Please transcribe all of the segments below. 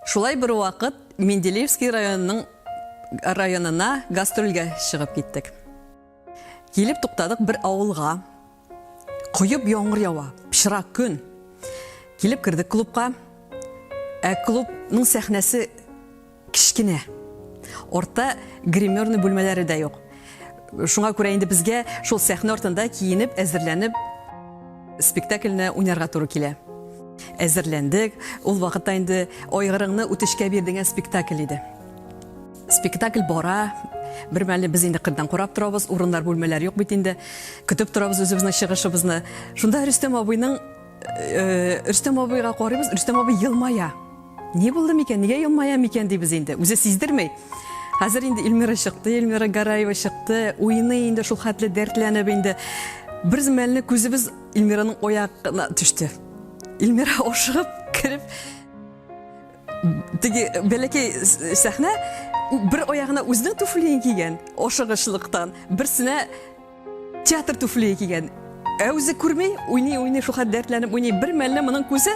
Шулай бір вақыт Менделеевский районына гастрольге шығып кеттік. Келіп тоқтадық бір ауылға. Құйып яңғыр яуа, пішірақ күн. Келіп кірдік клубқа. Клубның сәхнәсі кішкене. Орта гримерный бөлмелері де жоқ. Шуңа күрә инде бізге шул сәхнә ортында киініп, әзірленіп, спектакльне уйнарга туры килә. Әзірлендік, ул вақытта инде ойғырыңны үтішкә бердіңе спектакль иде. Спектакль бара, бір мәлі біз инде қырдан қорап тұрабыз, урындар бөлмелер жоқ бит инде, күтіп тұрабыз өзіміздің шығышыбызны. Шунда Рүстем абыйға қарайбыз, Рүстем абый йылмая. Не болды мекен, неге йылмая мекен дейбіз инде, өзі сездірмей. Қазір инде Эльмира шықты, Эльмира Гараева шықты, ойыны инде шул хәтле дәртләнеп инде. Бір мәліні көзіміз Эльмираның ояқына түшті. Эльмира ошығып, кіріп, бәләкей сәхнә, бір ояғына өзінің туфлиін киген, ошығышлықтан, бірсіне театр туфлиін киген. Өзі көрмей, ойны шуқат дәртләніп, бір мәліні мұның көзі,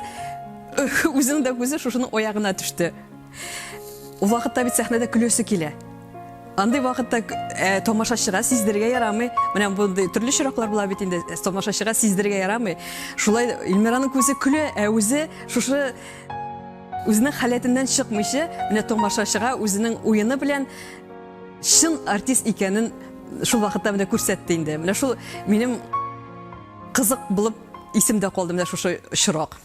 өзінің да көзі шушының ояғына түшті. Ол вақытта бит сәхнәдә күлесі келе. Андай вақытта томашашыға сиздерге ярамый, менә бұндай түрлі шырақлар була бит инде, томашашыға сиздерге ярамый. Шулай Эльмираның көзі күле, өзі шушы өзінің халәтінен шықмыйшы, менә томашашыға өзінің ойыны белән шын артист икәнен шул вақытта менә күрсәтте инде. Менә шул минем қызық булып исемдә калды менә шушы шырақ.